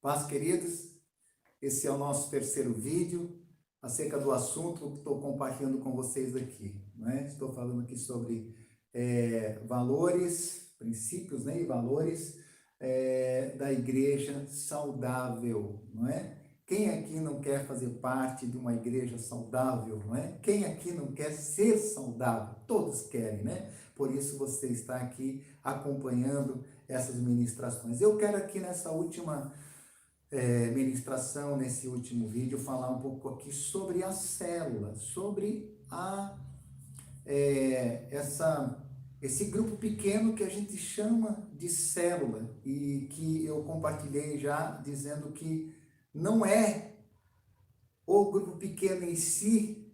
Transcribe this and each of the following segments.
Paz, queridos, esse é o nosso terceiro vídeo acerca do assunto que estou compartilhando com vocês aqui, né? Estou falando aqui sobre valores, princípios, né, e valores da igreja saudável, não é? Quem aqui não quer fazer parte de uma igreja saudável, não é? Quem aqui não quer ser saudável? Todos querem, né? Por isso você está aqui acompanhando essas ministrações. Eu quero aqui nessa última ministração, nesse último vídeo, falar um pouco aqui sobre a célula, sobre esse grupo pequeno que a gente chama de célula e que eu compartilhei já dizendo que não é o grupo pequeno em si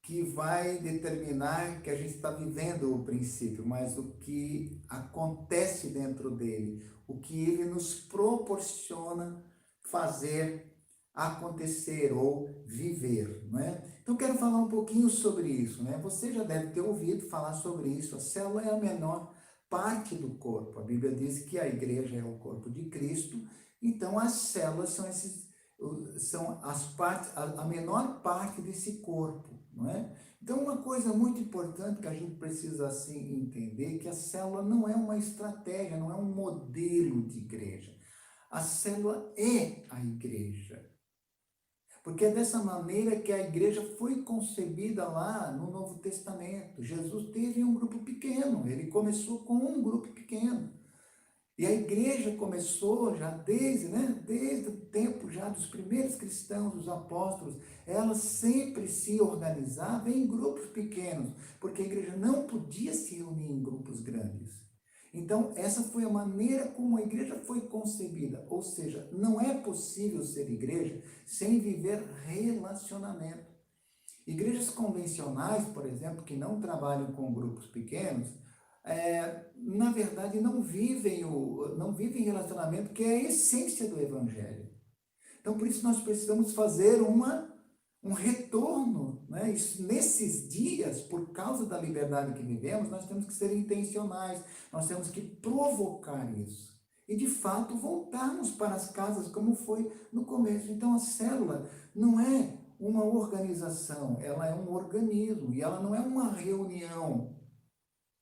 que vai determinar que a gente está vivendo o princípio, mas o que acontece dentro dele, o que ele nos proporciona fazer acontecer ou viver, não é? Então quero falar um pouquinho sobre isso, né? Você já deve ter ouvido falar sobre isso. A célula é a menor parte do corpo. A Bíblia diz que a igreja é o corpo de Cristo, então as células são as partes, a menor parte desse corpo, não é? Então uma coisa muito importante que a gente precisa assim entender é que a célula não é uma estratégia, não é um modelo de igreja. A célula é a igreja. Porque é dessa maneira que a igreja foi concebida lá no Novo Testamento. Jesus teve um grupo pequeno, ele começou com um grupo pequeno. E a igreja começou já desde o tempo já dos primeiros cristãos, dos apóstolos, ela sempre se organizava em grupos pequenos, porque a igreja não podia se reunir em grupos grandes. Então, essa foi a maneira como a igreja foi concebida, ou seja, não é possível ser igreja sem viver relacionamento. Igrejas convencionais, por exemplo, que não trabalham com grupos pequenos, na verdade não vivem relacionamento, que é a essência do evangelho. Então, por isso nós precisamos fazer um retorno, né? Nesses dias, por causa da liberdade que vivemos, nós temos que ser intencionais, nós temos que provocar isso. E, de fato, voltarmos para as casas como foi no começo. Então, a célula não é uma organização, ela é um organismo, e ela não é uma reunião.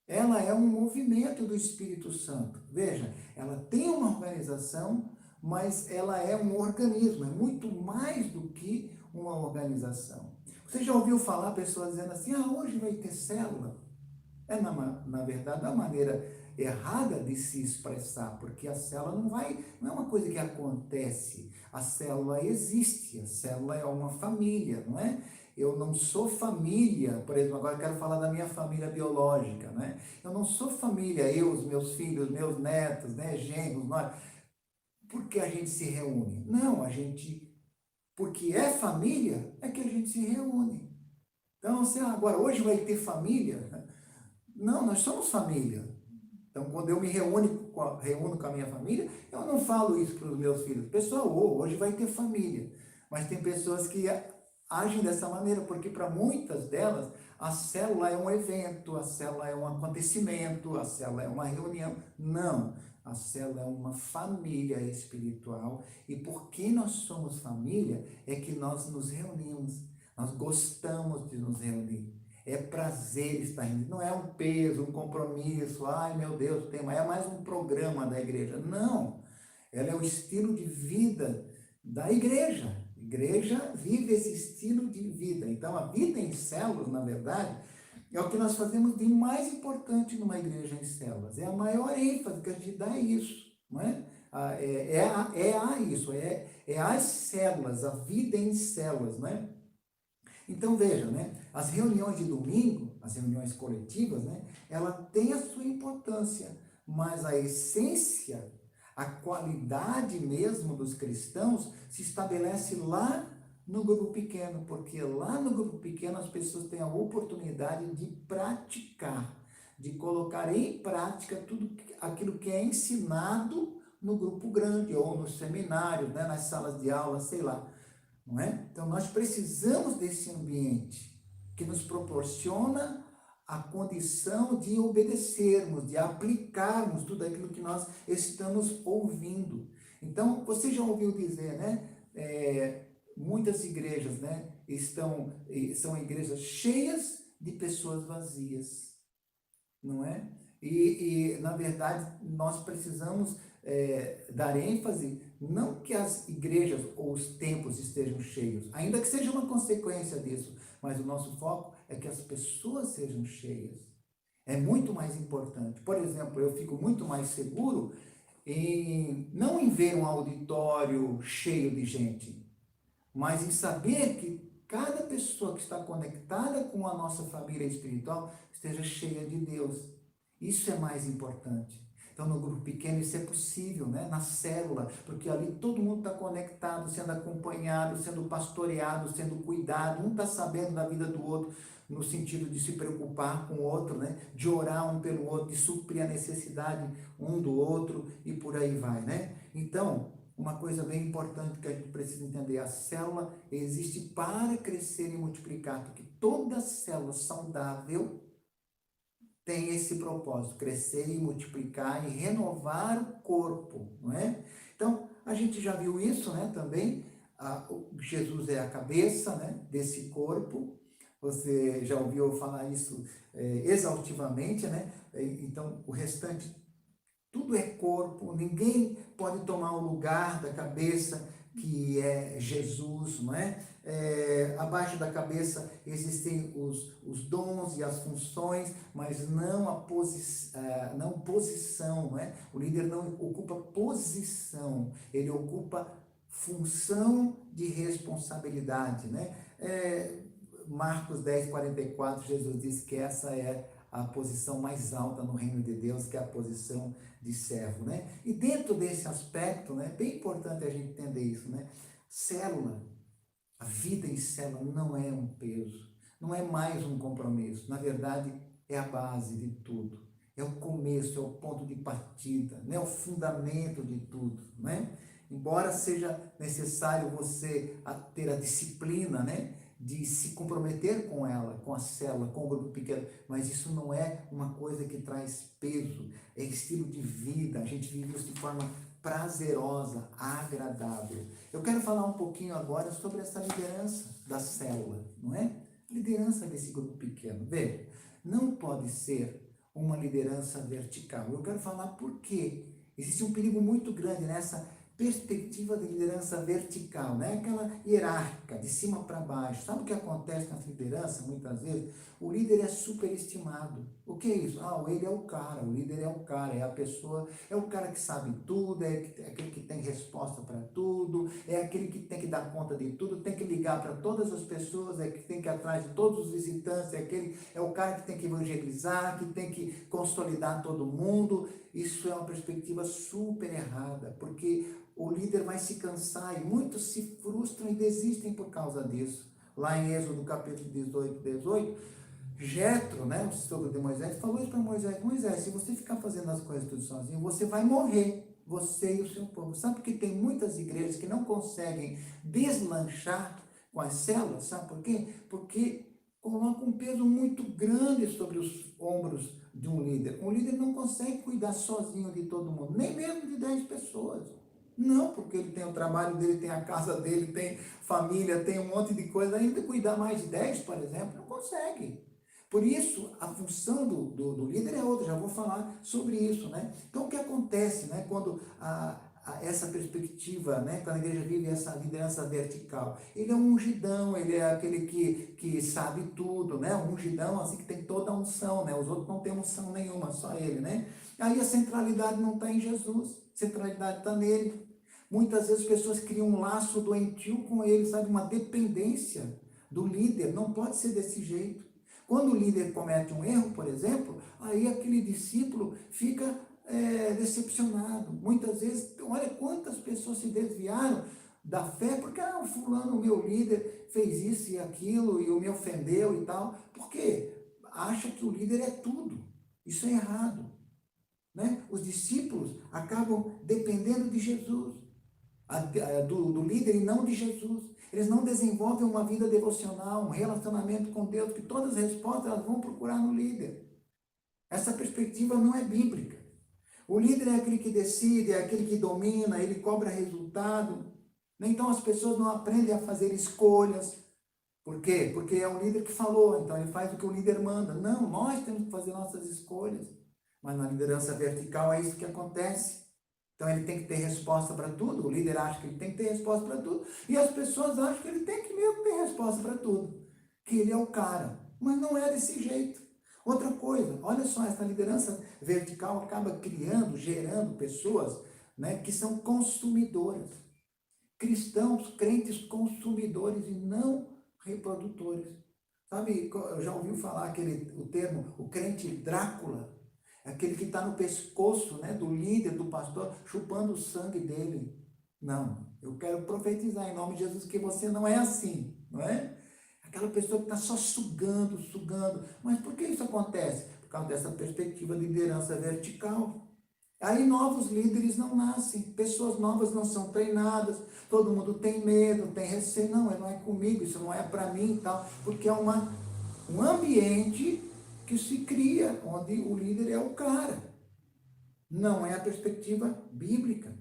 Ela é um movimento do Espírito Santo. Veja, ela tem uma organização, mas ela é um organismo, é muito mais do que uma organização. Você já ouviu falar pessoas dizendo assim, hoje vai ter célula? Na verdade, a maneira errada de se expressar, porque a célula não é uma coisa que acontece. A célula existe, a célula é uma família, não é? Eu não sou família, por exemplo, agora eu quero falar da minha família biológica, né? Eu não sou família, eu, os meus filhos, meus netos, né, genros, nós, porque a gente se reúne. Não, porque é família, é que a gente se reúne. Então, assim, agora hoje vai ter família? Não, nós somos família. Então, quando eu me reúno com a minha família, eu não falo isso para os meus filhos. Pessoal, hoje vai ter família. Mas tem pessoas que agem dessa maneira, porque para muitas delas, a célula é um evento, a célula é um acontecimento, a célula é uma reunião. Não, a célula é uma família espiritual. E porque nós somos família, é que nós nos reunimos. Nós gostamos de nos reunir. É prazer estar reunido, não é um peso, um compromisso, ai meu Deus, é mais um programa da igreja. Não, ela é o estilo de vida da igreja. A igreja vive esse estilo de vida. Então, a vida em células, na verdade, é o que nós fazemos de mais importante numa igreja em células. É a maior ênfase que a gente dá a isso, não é? É as células, a vida em células, não é? Então veja, né, as reuniões de domingo, as reuniões coletivas, né, ela tem a sua importância, mas a essência, a qualidade mesmo dos cristãos se estabelece lá no grupo pequeno, porque lá no grupo pequeno as pessoas têm a oportunidade de praticar, de colocar em prática tudo aquilo que é ensinado no grupo grande ou nos seminários, né, nas salas de aula, sei lá. Não é? Então, nós precisamos desse ambiente que nos proporciona a condição de obedecermos, de aplicarmos tudo aquilo que nós estamos ouvindo. Então, você já ouviu dizer, né? Muitas igrejas, né, são igrejas cheias de pessoas vazias, não é? Na verdade, nós precisamos dar ênfase, não que as igrejas ou os templos estejam cheios, ainda que seja uma consequência disso, mas o nosso foco é que as pessoas sejam cheias. É muito mais importante. Por exemplo, eu fico muito mais seguro não em ver um auditório cheio de gente, mas em saber que cada pessoa que está conectada com a nossa família espiritual esteja cheia de Deus. Isso é mais importante. Então, no grupo pequeno, isso é possível, né? Na célula, porque ali todo mundo está conectado, sendo acompanhado, sendo pastoreado, sendo cuidado, um está sabendo da vida do outro, no sentido de se preocupar com o outro, né? De orar um pelo outro, de suprir a necessidade um do outro e por aí vai, né? Então, uma coisa bem importante que a gente precisa entender, a célula existe para crescer e multiplicar, porque toda célula saudável tem esse propósito, crescer e multiplicar e renovar o corpo, não é? Então, a gente já viu isso, né, também, Jesus é a cabeça, né, desse corpo, você já ouviu falar isso exaustivamente, né? Então, o restante, tudo é corpo, ninguém pode tomar o lugar da cabeça, que é Jesus, não é? Abaixo da cabeça existem os dons e as funções, mas não não posição, não é? O líder não ocupa posição, ele ocupa função de responsabilidade, né? Marcos 10:44, Jesus disse que essa é a posição mais alta no reino de Deus, que é a posição de servo, né? E dentro desse aspecto, né, bem importante a gente entender isso, né? Célula, a vida em célula não é um peso, não é mais um compromisso, na verdade é a base de tudo, é o começo, é o ponto de partida, né? O fundamento de tudo, né? Embora seja necessário você ter a disciplina, né, de se comprometer com ela, com a célula, com o grupo pequeno, mas isso não é uma coisa que traz peso, é estilo de vida, a gente vive isso de forma prazerosa, agradável. Eu quero falar um pouquinho agora sobre essa liderança da célula, não é? Liderança desse grupo pequeno. Veja, não pode ser uma liderança vertical. Eu quero falar por quê. Existe um perigo muito grande nessa perspectiva de liderança vertical, né? Aquela hierárquica, de cima para baixo. Sabe o que acontece na liderança, muitas vezes? O líder é superestimado. O que é isso? Ele é o cara, o líder é o cara, é a pessoa, é o cara que sabe tudo, é aquele que tem resposta para tudo, é aquele que tem que dar conta de tudo, tem que ligar para todas as pessoas, é que tem que ir atrás de todos os visitantes, é o cara que tem que evangelizar, que tem que consolidar todo mundo. Isso é uma perspectiva super errada, porque o líder vai se cansar e muitos se frustram e desistem por causa disso. Lá em Êxodo capítulo 18, Jetro, né, o sogro de Moisés, falou isso para Moisés: Moisés, se você ficar fazendo as coisas tudo sozinho, você vai morrer, você e o seu povo. Sabe porque tem muitas igrejas que não conseguem deslanchar com as células? Sabe por quê? Porque colocam um peso muito grande sobre os ombros de um líder. Um líder não consegue cuidar sozinho de todo mundo, nem mesmo de 10 pessoas. Não, porque ele tem o trabalho dele, tem a casa dele, tem família, tem um monte de coisa, ainda cuidar mais de 10, por exemplo, não consegue. Por isso, a função do líder é outra, já vou falar sobre isso, né? Então, o que acontece, né, quando essa perspectiva, né, quando a igreja vive essa liderança vertical? Ele é um ungidão, ele é aquele que sabe tudo, né? Um ungidão, assim, que tem toda a unção, né? Os outros não têm unção nenhuma, só ele, né? Aí a centralidade não está em Jesus, a centralidade está nele. Muitas vezes as pessoas criam um laço doentio com ele, sabe? Uma dependência do líder, não pode ser desse jeito. Quando o líder comete um erro, por exemplo, aí aquele discípulo fica decepcionado. Muitas vezes, olha quantas pessoas se desviaram da fé, porque o fulano, o meu líder, fez isso e aquilo e me ofendeu e tal. Por quê? Acha que o líder é tudo. Isso é errado, né? Os discípulos acabam dependendo de Jesus, do líder e não de Jesus. Eles não desenvolvem uma vida devocional, um relacionamento com Deus, que todas as respostas elas vão procurar no líder. Essa perspectiva não é bíblica. O líder é aquele que decide, é aquele que domina, ele cobra resultado. Então as pessoas não aprendem a fazer escolhas. Por quê? Porque é o líder que falou, então ele faz o que o líder manda. Não, nós temos que fazer nossas escolhas. Mas na liderança vertical é isso que acontece. Então ele tem que ter resposta para tudo. O líder acha que ele tem que ter resposta para tudo. E as pessoas acham que ele tem que mesmo ter resposta para tudo. Que ele é o cara. Mas não é desse jeito. Outra coisa, olha só, essa liderança vertical acaba criando, gerando pessoas, né, que são consumidoras. Cristãos, crentes consumidores e não reprodutores. Sabe, já ouviu falar o termo, o crente Drácula? Aquele que está no pescoço, né, do líder, do pastor, chupando o sangue dele. Não, eu quero profetizar em nome de Jesus que você não é assim, não é? Aquela pessoa que está só sugando, sugando. Mas por que isso acontece? Por causa dessa perspectiva de liderança vertical. Aí novos líderes não nascem, pessoas novas não são treinadas, todo mundo tem medo, tem receio, não é comigo, isso não é para mim e tal, porque é um ambiente que se cria, onde o líder é o cara, não é a perspectiva bíblica.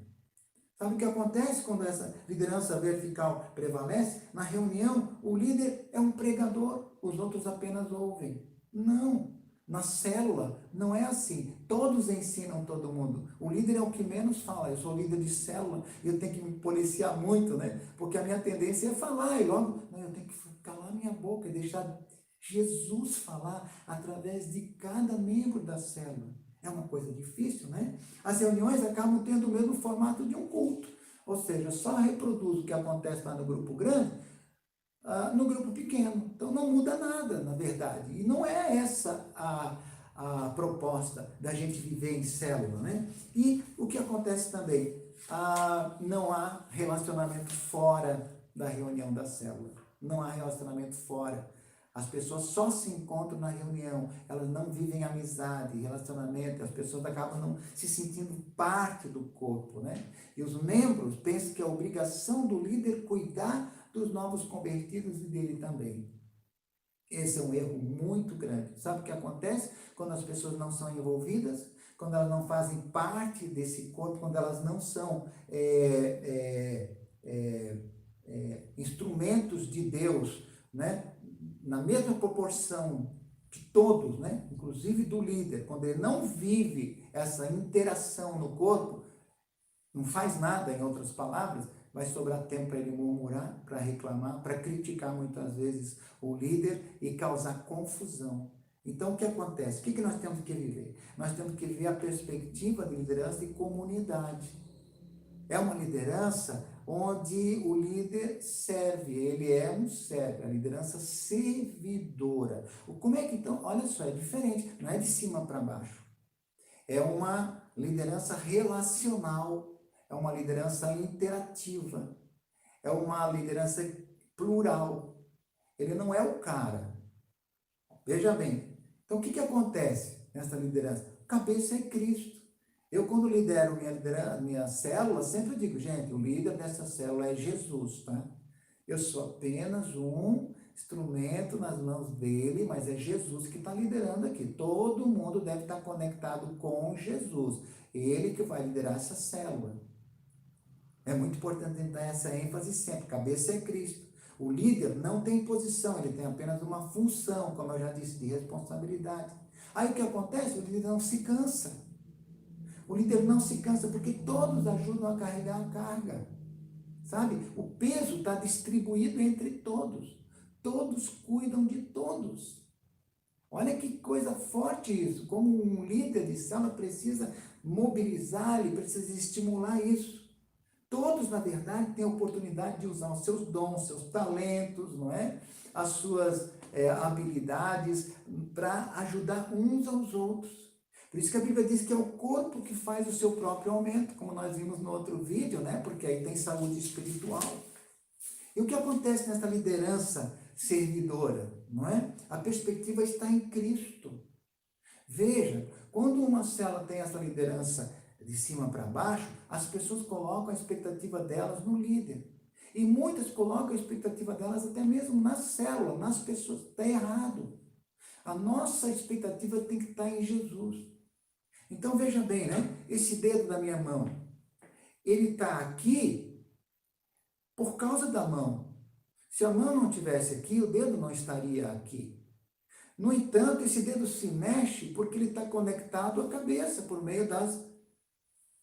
Sabe o que acontece quando essa liderança vertical prevalece? Na reunião, o líder é um pregador, os outros apenas ouvem. Não, na célula não é assim. Todos ensinam todo mundo. O líder é o que menos fala. Eu sou líder de célula e eu tenho que me policiar muito, né? Porque a minha tendência é falar e logo, não, eu tenho que calar minha boca e deixar Jesus falar através de cada membro da célula. É uma coisa difícil, né? As reuniões acabam tendo o mesmo formato de um culto. Ou seja, só reproduz o que acontece lá no grupo grande, no grupo pequeno. Então não muda nada, na verdade. E não é essa a proposta da gente viver em célula, né? E o que acontece também? Não há relacionamento fora da reunião da célula. Não há relacionamento fora. As pessoas só se encontram na reunião, elas não vivem amizade, relacionamento, as pessoas acabam não se sentindo parte do corpo, né? E os membros pensam que é obrigação do líder cuidar dos novos convertidos e dele também. Esse é um erro muito grande. Sabe o que acontece quando as pessoas não são envolvidas? Quando elas não fazem parte desse corpo, quando elas não são instrumentos de Deus, né? Na mesma proporção de todos, né? Inclusive do líder, quando ele não vive essa interação no corpo, não faz nada, em outras palavras, vai sobrar tempo para ele murmurar, para reclamar, para criticar muitas vezes o líder e causar confusão. Então, o que acontece? O que nós temos que viver? Nós temos que viver a perspectiva de liderança e comunidade. É uma liderança onde o líder serve, ele é um serve, a liderança servidora. Como é que então? Olha só, é diferente, não é de cima para baixo. É uma liderança relacional, é uma liderança interativa, é uma liderança plural. Ele não é o cara. Veja bem. Então, o que acontece nessa liderança? A cabeça é Cristo. Eu, quando lidero minha célula, sempre digo, gente, o líder dessa célula é Jesus, tá? Eu sou apenas um instrumento nas mãos dele, mas é Jesus que está liderando aqui. Todo mundo deve estar conectado com Jesus. Ele que vai liderar essa célula. É muito importante dar essa ênfase sempre. Cabeça é Cristo. O líder não tem posição, ele tem apenas uma função, como eu já disse, de responsabilidade. Aí o que acontece? O líder não se cansa. O líder não se cansa porque todos ajudam a carregar a carga. Sabe? O peso está distribuído entre todos. Todos cuidam de todos. Olha que coisa forte isso. Como um líder de célula precisa mobilizar, ele precisa estimular isso. Todos, na verdade, têm a oportunidade de usar os seus dons, seus talentos, não é? As suas habilidades para ajudar uns aos outros. Por isso que a Bíblia diz que é o corpo que faz o seu próprio aumento, como nós vimos no outro vídeo, né? Porque aí tem saúde espiritual. E o que acontece nessa liderança servidora, não é? A perspectiva está em Cristo. Veja, quando uma célula tem essa liderança de cima para baixo, as pessoas colocam a expectativa delas no líder. E muitas colocam a expectativa delas até mesmo na célula, nas pessoas. Está errado. A nossa expectativa tem que estar em Jesus. Então veja bem, né? Esse dedo da minha mão, ele está aqui por causa da mão. Se a mão não estivesse aqui, o dedo não estaria aqui. No entanto, esse dedo se mexe porque ele está conectado à cabeça por meio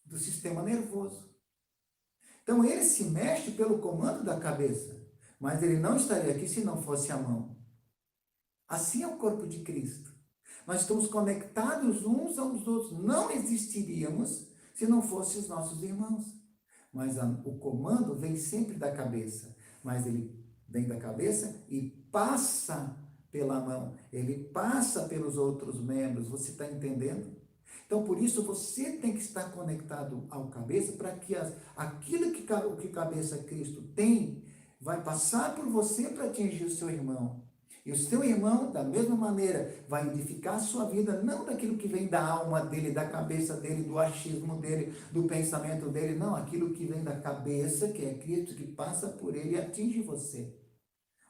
do sistema nervoso. Então ele se mexe pelo comando da cabeça, mas ele não estaria aqui se não fosse a mão. Assim é o corpo de Cristo. Nós estamos conectados uns aos outros. Não existiríamos se não fossem os nossos irmãos. Mas o comando vem sempre da cabeça. Mas ele vem da cabeça e passa pela mão. Ele passa pelos outros membros. Você está entendendo? Então, por isso, você tem que estar conectado ao cabeça para que aquilo que o cabeça Cristo tem vai passar por você para atingir o seu irmão. E o seu irmão, da mesma maneira, vai edificar a sua vida, não daquilo que vem da alma dele, da cabeça dele, do achismo dele, do pensamento dele, não, aquilo que vem da cabeça, que é Cristo, que passa por ele e atinge você.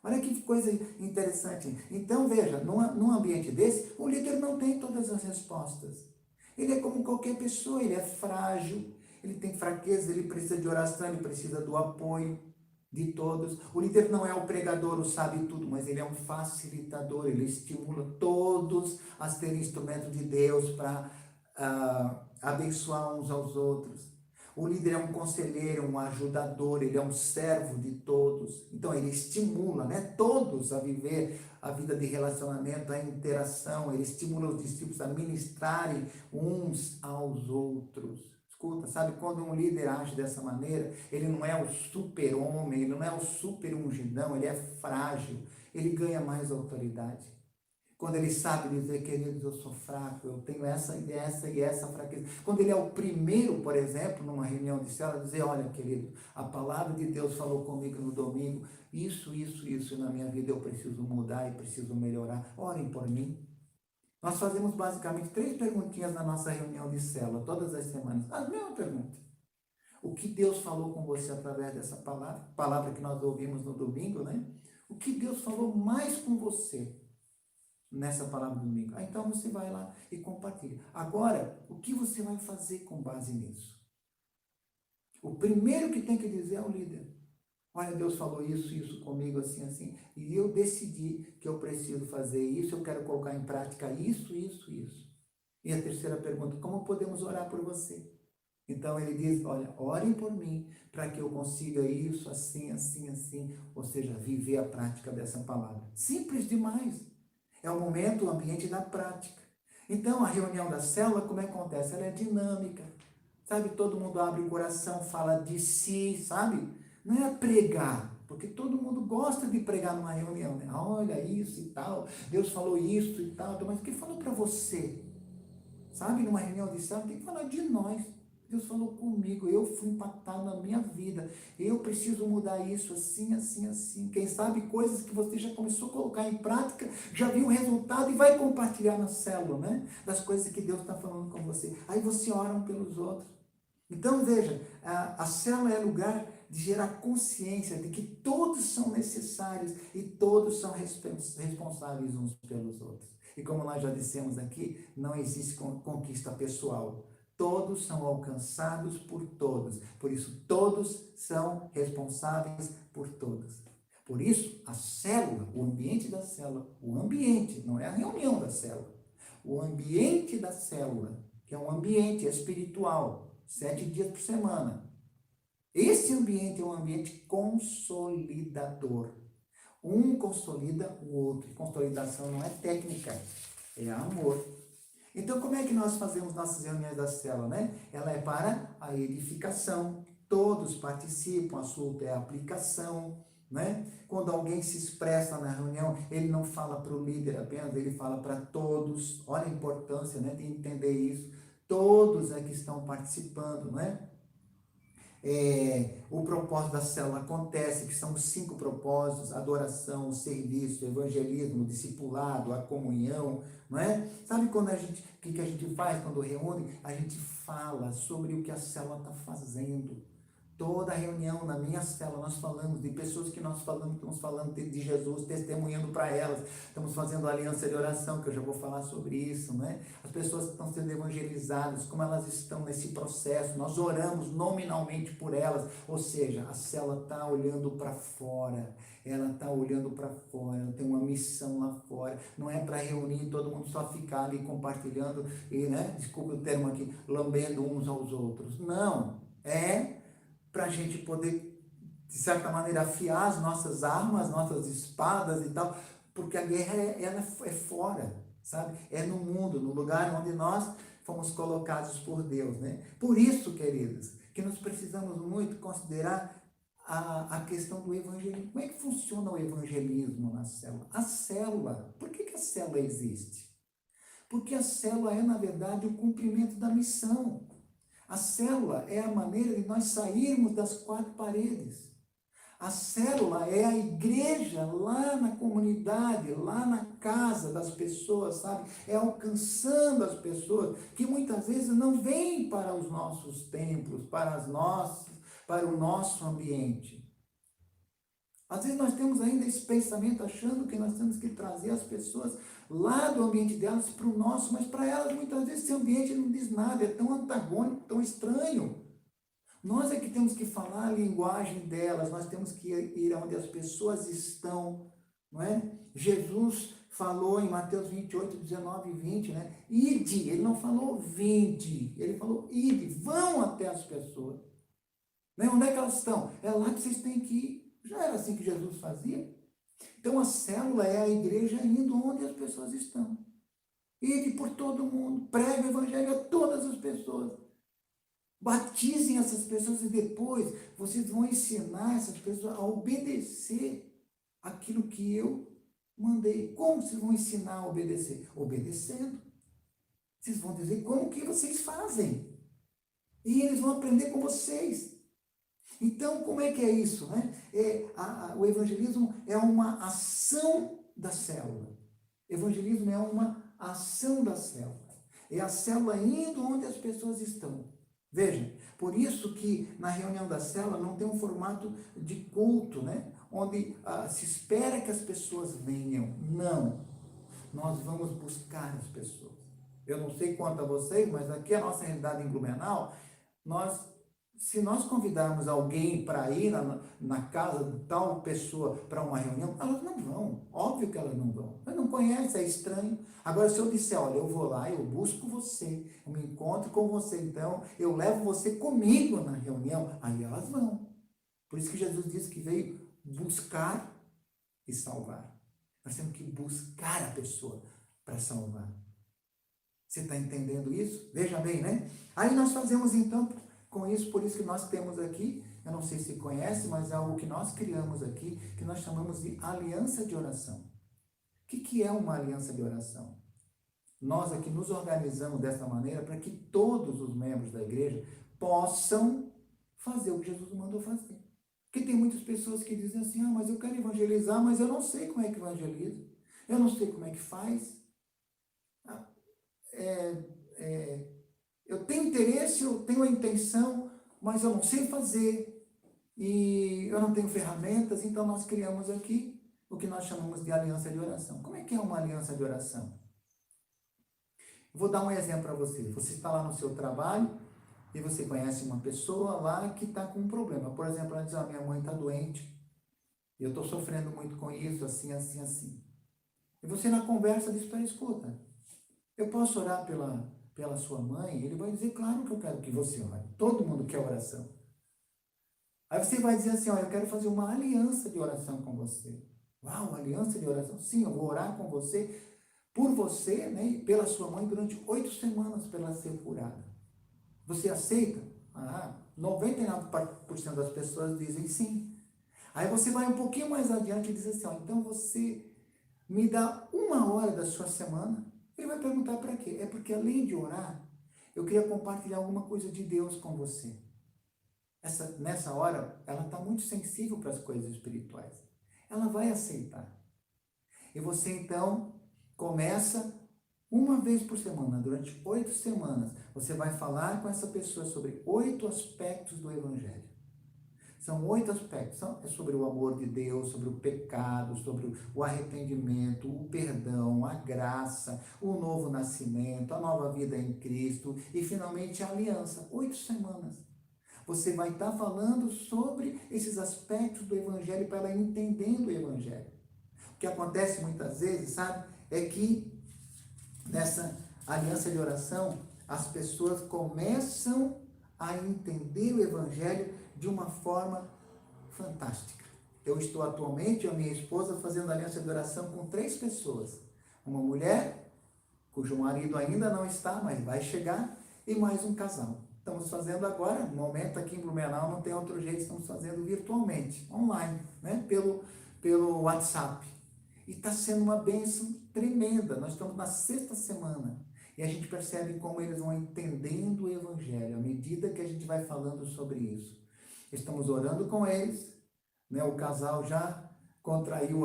Olha que coisa interessante. Então, veja, num ambiente desse, o líder não tem todas as respostas. Ele é como qualquer pessoa, ele é frágil, ele tem fraqueza, ele precisa de oração, ele precisa do apoio de todos. O líder não é o pregador, o sabe tudo, mas ele é um facilitador, ele estimula todos a serem instrumentos de Deus para abençoar uns aos outros. O líder é um conselheiro, um ajudador, ele é um servo de todos. Então ele estimula, né, todos a viver a vida de relacionamento, a interação, ele estimula os discípulos a ministrarem uns aos outros. Escuta, sabe, quando um líder age dessa maneira, ele não é o super-homem, ele não é o super-ungidão, ele é frágil, ele ganha mais autoridade. Quando ele sabe dizer, queridos, eu sou fraco, eu tenho essa e essa e essa fraqueza. Quando ele é o primeiro, por exemplo, numa reunião de célula, dizer, olha, querido, a palavra de Deus falou comigo no domingo, isso na minha vida eu preciso mudar e preciso melhorar. Orem por mim. Nós fazemos basicamente 3 perguntinhas na nossa reunião de célula, todas as semanas. A mesma pergunta. O que Deus falou com você através dessa palavra que nós ouvimos no domingo, né? O que Deus falou mais com você nessa palavra do domingo? Então você vai lá e compartilha. Agora, o que você vai fazer com base nisso? O primeiro que tem que dizer é o líder. Olha, Deus falou isso comigo, assim, assim. E eu decidi que eu preciso fazer isso, eu quero colocar em prática isso. E a terceira pergunta, como podemos orar por você? Então ele diz, olha, orem por mim, para que eu consiga isso, assim. Ou seja, viver a prática dessa palavra. Simples demais. É o momento, o ambiente da prática. Então a reunião da célula, como é que acontece? Ela é dinâmica. Sabe, todo mundo abre o coração, fala de si, sabe? Não é pregar, porque todo mundo gosta de pregar numa reunião, né? Olha isso e tal, Deus falou isso e tal, mas o que falou para você? Sabe, numa reunião de célula tem que falar de nós. Deus falou comigo, eu fui impactado na minha vida, eu preciso mudar isso assim. Quem sabe coisas que você já começou a colocar em prática, já viu o resultado e vai compartilhar na célula, né? Das coisas que Deus está falando com você. Aí você ora um pelos outros. Então veja, a célula é lugar de gerar consciência de que todos são necessários e todos são responsáveis uns pelos outros. E como nós já dissemos aqui, não existe conquista pessoal. Todos são alcançados por todos. Por isso, todos são responsáveis por todos. Por isso, a célula, o ambiente da célula, o ambiente, não é a reunião da célula, o ambiente da célula, que é um ambiente espiritual, 7 dias por semana. Esse ambiente é um ambiente consolidador. Um consolida o outro. Consolidação não é técnica, é amor. Então, como é que nós fazemos nossas reuniões da célula, né? Ela é para a edificação. Todos participam, assunto é a aplicação, né? Quando alguém se expressa na reunião, ele não fala para o líder apenas, ele fala para todos. Olha a importância, né, de entender isso. Todos é que estão participando, né? O propósito da célula acontece, que são os 5 propósitos: adoração, o serviço, o evangelismo, o discipulado, a comunhão, não é? Sabe quando o que a gente faz quando reúne? A gente fala sobre o que a célula está fazendo. Toda reunião, na minha célula, nós falamos de pessoas que nós falamos, estamos falando de Jesus, testemunhando para elas, estamos fazendo aliança de oração, que eu já vou falar sobre isso, né? As pessoas que estão sendo evangelizadas, como elas estão nesse processo, nós oramos nominalmente por elas, ou seja, a célula está olhando para fora, ela está olhando para fora, ela tem uma missão lá fora, não é para reunir todo mundo só ficar ali compartilhando e, né, desculpa o termo aqui, lambendo uns aos outros, não, para a gente poder, de certa maneira, afiar as nossas armas, nossas espadas e tal, porque a guerra ela é fora, sabe? É no mundo, no lugar onde nós fomos colocados por Deus, né? Por isso, queridos, que nós precisamos muito considerar a questão do evangelismo. Como é que funciona o evangelismo na célula? A célula, por que a célula existe? Porque a célula é, na verdade, o cumprimento da missão. A célula é a maneira de nós sairmos das quatro paredes. A célula é a igreja lá na comunidade, lá na casa das pessoas, sabe? É alcançando as pessoas que muitas vezes não vêm para os nossos templos, para o nosso ambiente. Às vezes nós temos ainda esse pensamento achando que nós temos que trazer as pessoas lá do ambiente delas para o nosso, mas para elas muitas vezes esse ambiente não diz nada, é tão antagônico, tão estranho. Nós é que temos que falar a linguagem delas, nós temos que ir onde as pessoas estão, não é? Jesus falou em Mateus 28, 19 e 20, né? Ide, ele não falou vinde, ele falou ide, vão até as pessoas. Né? Onde é que elas estão? É lá que vocês têm que ir. Já era assim que Jesus fazia. Então a célula é a igreja indo onde as pessoas estão. Ide por todo mundo, pregue o evangelho a todas as pessoas. Batizem essas pessoas e depois vocês vão ensinar essas pessoas a obedecer aquilo que eu mandei. Como vocês vão ensinar a obedecer? Obedecendo. Vocês vão dizer como que vocês fazem. E eles vão aprender com vocês. Então, como é que é isso? Né? O evangelismo é uma ação da célula. Evangelismo é uma ação da célula. É a célula indo onde as pessoas estão. Veja, por isso que na reunião da célula não tem um formato de culto, né? Onde se espera que as pessoas venham. Não. Nós vamos buscar as pessoas. Eu não sei quanto a vocês, mas aqui a nossa realidade em Blumenau, se nós convidarmos alguém para ir na casa de tal pessoa para uma reunião, elas não vão. Óbvio que elas não vão. Elas não conhecem, é estranho. Agora, se eu disser, olha, eu vou lá, eu busco você, eu me encontro com você, então eu levo você comigo na reunião, aí elas vão. Por isso que Jesus disse que veio buscar e salvar. Nós temos que buscar a pessoa para salvar. Você está entendendo isso? Veja bem, né? Aí nós fazemos então com isso, por isso que nós temos aqui, eu não sei se conhece, mas é algo que nós criamos aqui, que nós chamamos de aliança de oração. O que é uma aliança de oração? Nós aqui nos organizamos dessa maneira para que todos os membros da igreja possam fazer o que Jesus mandou fazer. Porque tem muitas pessoas que dizem assim, mas eu quero evangelizar, mas eu não sei como é que evangeliza, eu não sei como é que faz. Eu tenho interesse, eu tenho a intenção, mas eu não sei fazer e eu não tenho ferramentas, então nós criamos aqui o que nós chamamos de aliança de oração. Como é que é uma aliança de oração? Vou dar um exemplo para você. Você está lá no seu trabalho e você conhece uma pessoa lá que está com um problema. Por exemplo, ela diz, minha mãe está doente, eu estou sofrendo muito com isso, assim, assim, assim. E você na conversa diz para ele, escuta, eu posso orar pela sua mãe? Ele vai dizer, claro que eu quero que você ore. Todo mundo quer oração. Aí você vai dizer assim, eu quero fazer uma aliança de oração com você. Uau, aliança de oração? Sim, eu vou orar com você, por você, né, e pela sua mãe durante 8 semanas para ela ser curada. Você aceita? 99% das pessoas dizem sim. Aí você vai um pouquinho mais adiante e diz assim, então você me dá 1 hora da sua semana. Ele vai perguntar para quê? É porque além de orar, eu queria compartilhar alguma coisa de Deus com você. Nessa hora, ela está muito sensível para as coisas espirituais. Ela vai aceitar. E você então começa 1 vez por semana, durante 8 semanas, você vai falar com essa pessoa sobre 8 aspectos do Evangelho. São 8 aspectos. É sobre o amor de Deus, sobre o pecado, sobre o arrependimento, o perdão, a graça, o novo nascimento, a nova vida em Cristo e, finalmente, a aliança. 8 semanas. Você vai estar falando sobre esses aspectos do Evangelho para ela entendendo o Evangelho. O que acontece muitas vezes, sabe, é que nessa aliança de oração, as pessoas começam a entender o Evangelho de uma forma fantástica. Eu estou atualmente, eu e minha esposa, fazendo aliança de oração com 3 pessoas. Uma mulher, cujo marido ainda não está, mas vai chegar, e mais um casal. Estamos fazendo agora, no momento aqui em Blumenau, não tem outro jeito, estamos fazendo virtualmente, online, né? pelo WhatsApp. E está sendo uma bênção tremenda. Nós estamos na 6ª semana. E a gente percebe como eles vão entendendo o Evangelho, à medida que a gente vai falando sobre isso. Estamos orando com eles, né? O casal já contraiu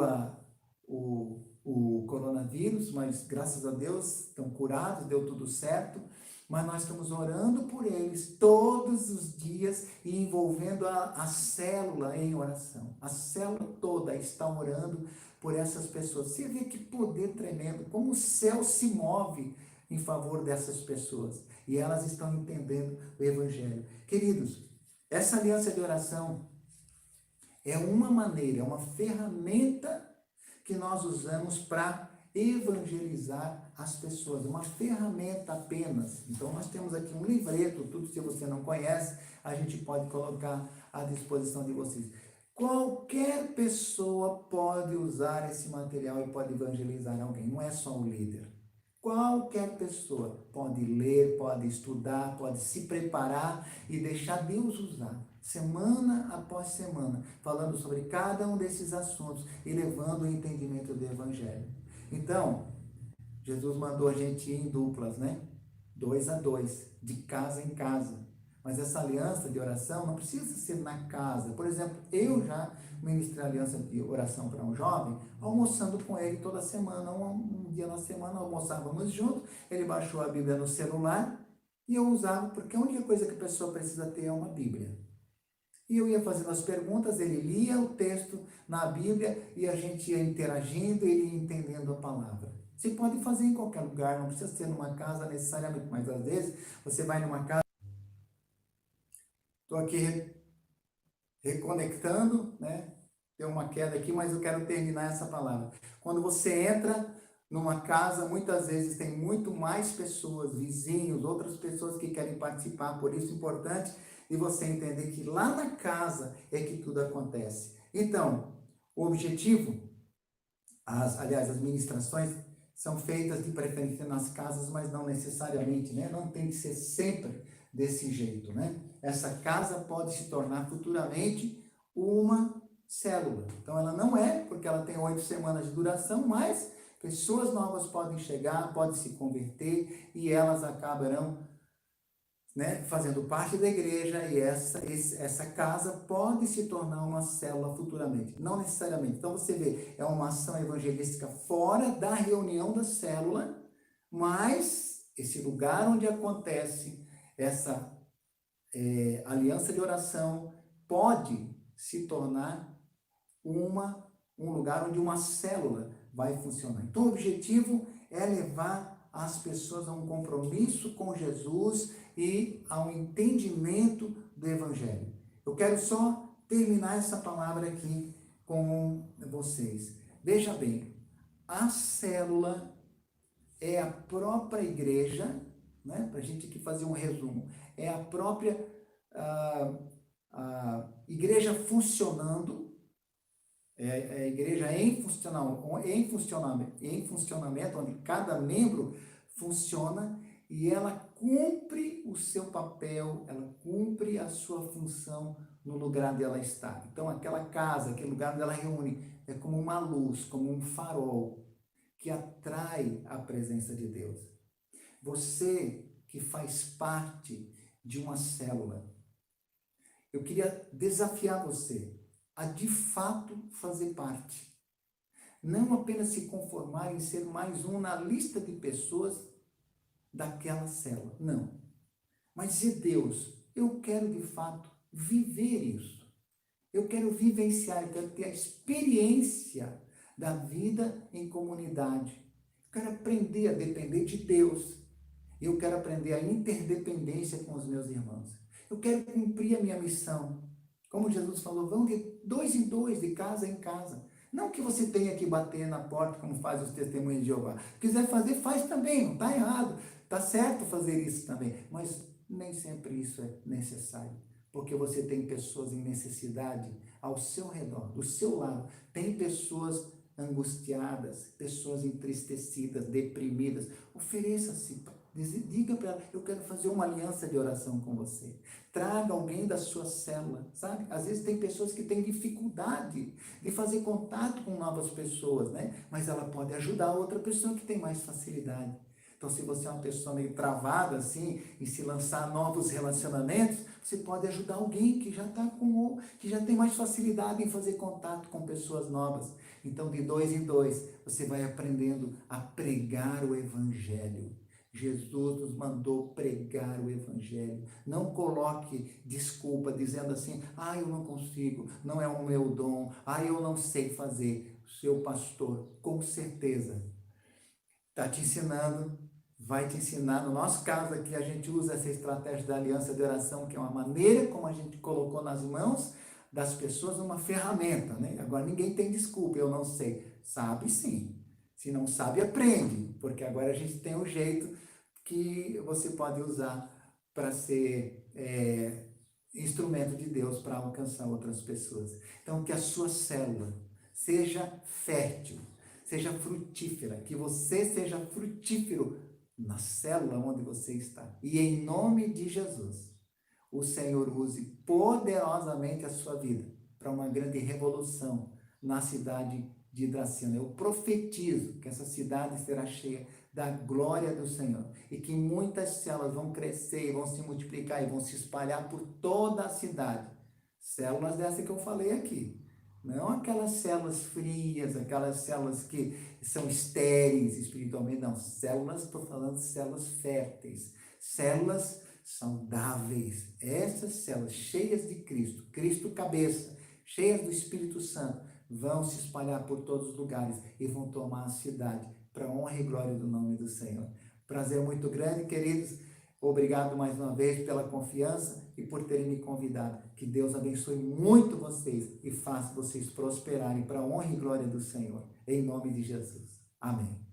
o coronavírus, mas graças a Deus estão curados, deu tudo certo. Mas nós estamos orando por eles todos os dias e envolvendo a célula em oração. A célula toda está orando por essas pessoas. Você vê que poder tremendo, como o céu se move em favor dessas pessoas. E elas estão entendendo o Evangelho. Queridos, essa aliança de oração é uma maneira, é uma ferramenta que nós usamos para evangelizar as pessoas, uma ferramenta apenas. Então nós temos aqui um livreto, tudo se você não conhece, a gente pode colocar à disposição de vocês. Qualquer pessoa pode usar esse material e pode evangelizar alguém, não é só o líder. Qualquer pessoa pode ler, pode estudar, pode se preparar e deixar Deus usar, semana após semana, falando sobre cada um desses assuntos e levando o entendimento do Evangelho. Então, Jesus mandou a gente ir em duplas, né? 2 a 2, de casa em casa. Mas essa aliança de oração não precisa ser na casa. Por exemplo, eu já ministrei aliança de oração para um jovem, almoçando com ele toda semana, um dia na semana almoçávamos juntos, ele baixou a Bíblia no celular e eu usava, porque a única coisa que a pessoa precisa ter é uma Bíblia. E eu ia fazendo as perguntas, ele lia o texto na Bíblia e a gente ia interagindo, ele ia entendendo a palavra. Você pode fazer em qualquer lugar, não precisa ser numa casa necessariamente, mas às vezes você vai numa casa. Estou aqui reconectando, né? Deu uma queda aqui, mas eu quero terminar essa palavra. Quando você entra numa casa, muitas vezes tem muito mais pessoas, vizinhos, outras pessoas que querem participar, por isso é importante de você entender que lá na casa é que tudo acontece. Então, o objetivo, aliás, as ministrações são feitas de preferência nas casas, mas não necessariamente, né? Não tem que ser sempre desse jeito, né? Essa casa pode se tornar futuramente uma célula. Então, ela não é, porque ela tem 8 semanas de duração, mas pessoas novas podem chegar, podem se converter e elas acabarão, né, fazendo parte da igreja, e essa casa pode se tornar uma célula futuramente, não necessariamente. Então você vê, é uma ação evangelística fora da reunião da célula, mas esse lugar onde acontece essa aliança de oração pode se tornar um lugar onde uma célula vai funcionar. Então o objetivo é levar as pessoas a um compromisso com Jesus e a um entendimento do Evangelho. Eu quero só terminar essa palavra aqui com vocês. Veja bem, a célula é a própria igreja, né? Para a gente aqui fazer um resumo, é a própria a igreja funcionando, é a igreja em funcionamento, onde cada membro funciona e ela cumpre o seu papel, ela cumpre a sua função no lugar onde ela está. Então, aquela casa, aquele lugar onde ela reúne, é como uma luz, como um farol que atrai a presença de Deus. Você que faz parte de uma célula, eu queria desafiar você a de fato fazer parte. Não apenas se conformar em ser mais um na lista de pessoas daquela célula. Não. Mas dizer, Deus, eu quero de fato viver isso. Eu quero vivenciar, eu quero ter a experiência da vida em comunidade. Eu quero aprender a depender de Deus. Eu quero aprender a interdependência com os meus irmãos. Eu quero cumprir a minha missão. Como Jesus falou, vão de dois em dois, de casa em casa. Não que você tenha que bater na porta, como faz os testemunhos de Jeová. Se quiser fazer, faz também, não está errado. Está certo fazer isso também. Mas nem sempre isso é necessário. Porque você tem pessoas em necessidade ao seu redor, do seu lado. Tem pessoas angustiadas, pessoas entristecidas, deprimidas. Ofereça-se, diga para ela, eu quero fazer uma aliança de oração com você. Traga alguém da sua célula, sabe? Às vezes tem pessoas que têm dificuldade de fazer contato com novas pessoas, né? Mas ela pode ajudar outra pessoa que tem mais facilidade. Então, se você é uma pessoa meio travada, assim, em se lançar novos relacionamentos, você pode ajudar alguém que já está que já tem mais facilidade em fazer contato com pessoas novas. Então, de dois em dois, você vai aprendendo a pregar o Evangelho. Jesus nos mandou pregar o Evangelho. Não coloque desculpa dizendo assim, eu não consigo, não é o meu dom, eu não sei fazer. O seu pastor, com certeza, está te ensinando, vai te ensinar. No nosso caso aqui, a gente usa essa estratégia da aliança de oração, que é uma maneira como a gente colocou nas mãos das pessoas uma ferramenta, né? Agora ninguém tem desculpa, eu não sei. Sabe sim. Se não sabe, aprende, porque agora a gente tem um jeito que você pode usar para ser instrumento de Deus para alcançar outras pessoas. Então, que a sua célula seja fértil, seja frutífera, que você seja frutífero na célula onde você está. E em nome de Jesus, o Senhor use poderosamente a sua vida para uma grande revolução na cidade de Dracena. Eu profetizo que essa cidade será cheia da glória do Senhor e que muitas células vão crescer e vão se multiplicar e vão se espalhar por toda a cidade. Células dessas que eu falei aqui. Não aquelas células frias, aquelas células que são estéreis espiritualmente, não. Células, estou falando de células férteis, células saudáveis. Essas células cheias de Cristo, Cristo cabeça, cheias do Espírito Santo, vão se espalhar por todos os lugares e vão tomar a cidade para a honra e glória do nome do Senhor. Prazer muito grande, queridos. Obrigado mais uma vez pela confiança e por terem me convidado. Que Deus abençoe muito vocês e faça vocês prosperarem para a honra e glória do Senhor. Em nome de Jesus. Amém.